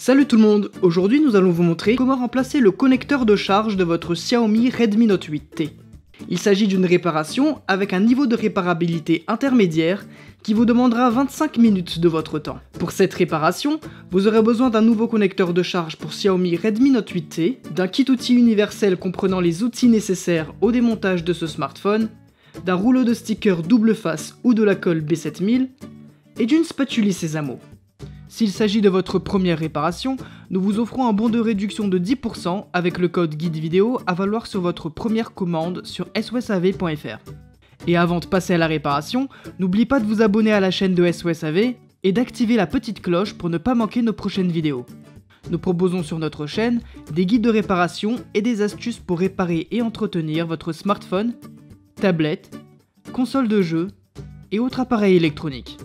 Salut tout le monde, aujourd'hui nous allons vous montrer comment remplacer le connecteur de charge de votre Xiaomi Redmi Note 8T. Il s'agit d'une réparation avec un niveau de réparabilité intermédiaire qui vous demandera 25 minutes de votre temps. Pour cette réparation, vous aurez besoin d'un nouveau connecteur de charge pour Xiaomi Redmi Note 8T, d'un kit outil universel comprenant les outils nécessaires au démontage de ce smartphone, d'un rouleau de stickers double face ou de la colle B7000, et d'une spatule Sésamo. S'il s'agit de votre première réparation, nous vous offrons un bon de réduction de 10% avec le code guide vidéo à valoir sur votre première commande sur sosav.fr. Et avant de passer à la réparation, n'oubliez pas de vous abonner à la chaîne de SOSAV et d'activer la petite cloche pour ne pas manquer nos prochaines vidéos. Nous proposons sur notre chaîne des guides de réparation et des astuces pour réparer et entretenir votre smartphone, tablette, console de jeu et autres appareils électroniques.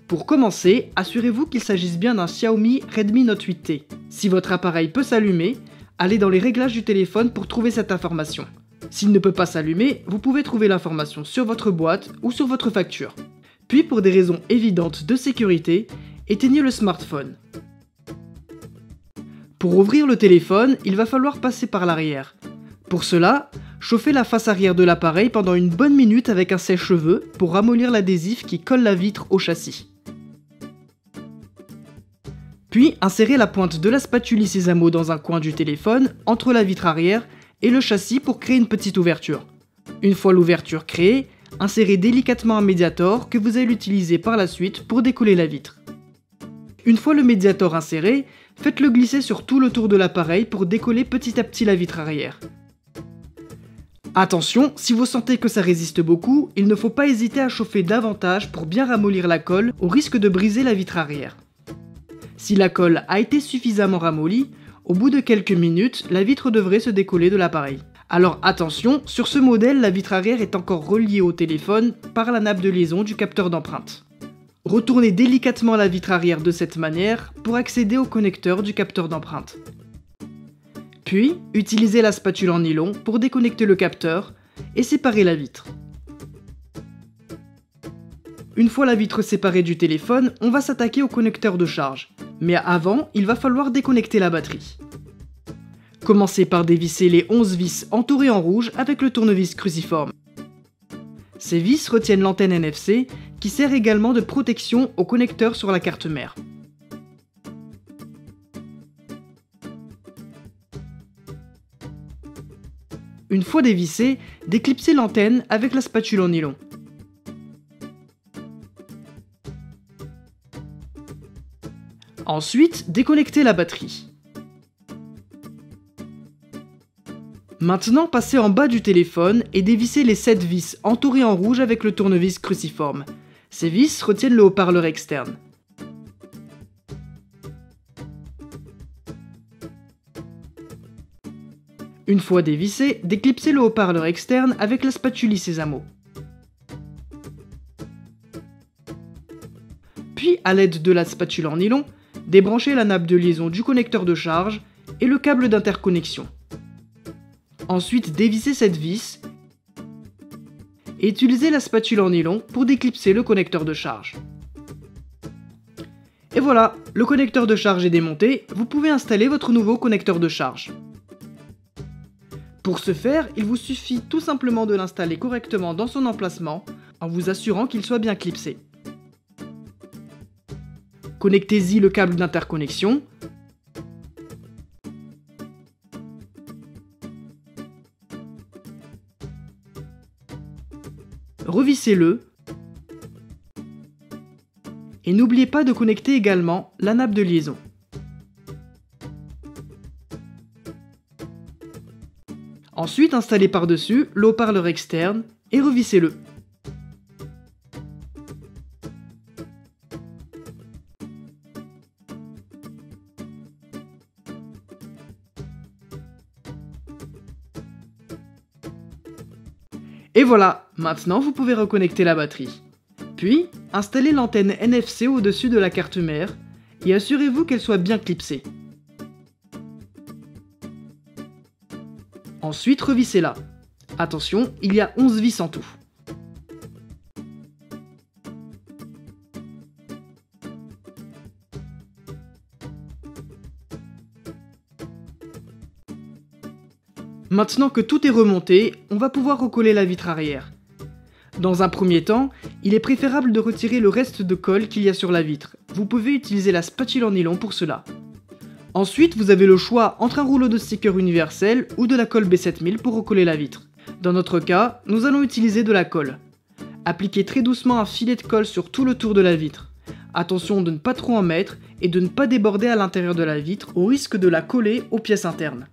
Pour commencer, assurez-vous qu'il s'agisse bien d'un Xiaomi Redmi Note 8T. Si votre appareil peut s'allumer, allez dans les réglages du téléphone pour trouver cette information. S'il ne peut pas s'allumer, vous pouvez trouver l'information sur votre boîte ou sur votre facture. Puis pour des raisons évidentes de sécurité, éteignez le smartphone. Pour ouvrir le téléphone, il va falloir passer par l'arrière. Pour cela, chauffez la face arrière de l'appareil pendant une bonne minute avec un sèche-cheveux pour ramollir l'adhésif qui colle la vitre au châssis. Puis, insérez la pointe de la spatule Sésamo dans un coin du téléphone, entre la vitre arrière et le châssis pour créer une petite ouverture. Une fois l'ouverture créée, insérez délicatement un médiator que vous allez utiliser par la suite pour décoller la vitre. Une fois le médiator inséré, faites-le glisser sur tout le tour de l'appareil pour décoller petit à petit la vitre arrière. Attention, si vous sentez que ça résiste beaucoup, il ne faut pas hésiter à chauffer davantage pour bien ramollir la colle au risque de briser la vitre arrière. Si la colle a été suffisamment ramollie, au bout de quelques minutes, la vitre devrait se décoller de l'appareil. Alors attention, sur ce modèle, la vitre arrière est encore reliée au téléphone par la nappe de liaison du capteur d'empreinte. Retournez délicatement la vitre arrière de cette manière pour accéder au connecteur du capteur d'empreinte. Puis, utilisez la spatule en nylon pour déconnecter le capteur et séparer la vitre. Une fois la vitre séparée du téléphone, on va s'attaquer au connecteur de charge. Mais avant, il va falloir déconnecter la batterie. Commencez par dévisser les 11 vis entourées en rouge avec le tournevis cruciforme. Ces vis retiennent l'antenne NFC qui sert également de protection au connecteur sur la carte mère. Une fois dévissée, déclipsez l'antenne avec la spatule en nylon. Ensuite, déconnectez la batterie. Maintenant, passez en bas du téléphone et dévissez les 7 vis entourées en rouge avec le tournevis cruciforme. Ces vis retiennent le haut-parleur externe. Une fois dévissé, déclipsez le haut-parleur externe avec la spatule Sésamo. Puis, à l'aide de la spatule en nylon, débranchez la nappe de liaison du connecteur de charge et le câble d'interconnexion. Ensuite, dévissez cette vis et utilisez la spatule en nylon pour déclipser le connecteur de charge. Et voilà, le connecteur de charge est démonté, vous pouvez installer votre nouveau connecteur de charge. Pour ce faire, il vous suffit tout simplement de l'installer correctement dans son emplacement en vous assurant qu'il soit bien clipsé. Connectez-y le câble d'interconnexion. Revissez-le. Et n'oubliez pas de connecter également la nappe de liaison. Ensuite, installez par-dessus le haut-parleur externe et revissez-le. Et voilà, maintenant vous pouvez reconnecter la batterie. Puis, installez l'antenne NFC au-dessus de la carte mère et assurez-vous qu'elle soit bien clipsée. Ensuite, revissez-la. Attention, il y a 11 vis en tout. Maintenant que tout est remonté, on va pouvoir recoller la vitre arrière. Dans un premier temps, il est préférable de retirer le reste de colle qu'il y a sur la vitre. Vous pouvez utiliser la spatule en nylon pour cela. Ensuite, vous avez le choix entre un rouleau de sticker universel ou de la colle B7000 pour recoller la vitre. Dans notre cas, nous allons utiliser de la colle. Appliquez très doucement un filet de colle sur tout le tour de la vitre. Attention de ne pas trop en mettre et de ne pas déborder à l'intérieur de la vitre au risque de la coller aux pièces internes.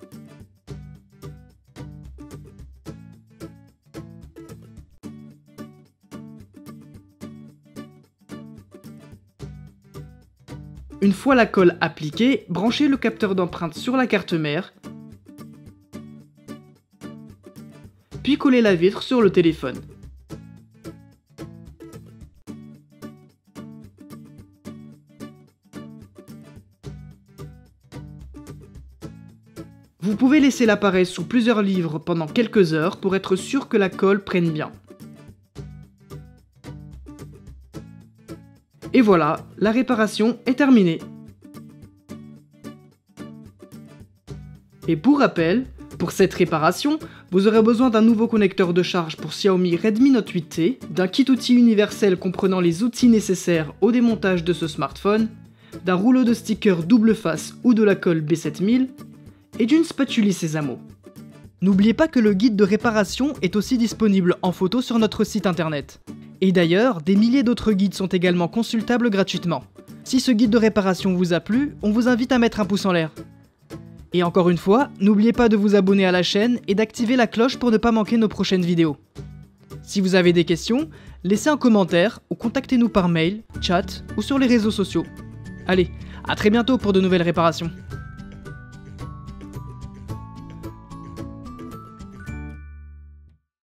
Une fois la colle appliquée, branchez le capteur d'empreinte sur la carte mère, puis collez la vitre sur le téléphone. Vous pouvez laisser l'appareil sous plusieurs livres pendant quelques heures pour être sûr que la colle prenne bien. Et voilà, la réparation est terminée. Et pour rappel, pour cette réparation, vous aurez besoin d'un nouveau connecteur de charge pour Xiaomi Redmi Note 8T, d'un kit outil universel comprenant les outils nécessaires au démontage de ce smartphone, d'un rouleau de stickers double face ou de la colle B7000, et d'une spatule Sésamo. N'oubliez pas que le guide de réparation est aussi disponible en photo sur notre site internet. Et d'ailleurs, des milliers d'autres guides sont également consultables gratuitement. Si ce guide de réparation vous a plu, on vous invite à mettre un pouce en l'air. Et encore une fois, n'oubliez pas de vous abonner à la chaîne et d'activer la cloche pour ne pas manquer nos prochaines vidéos. Si vous avez des questions, laissez un commentaire ou contactez-nous par mail, chat ou sur les réseaux sociaux. Allez, à très bientôt pour de nouvelles réparations.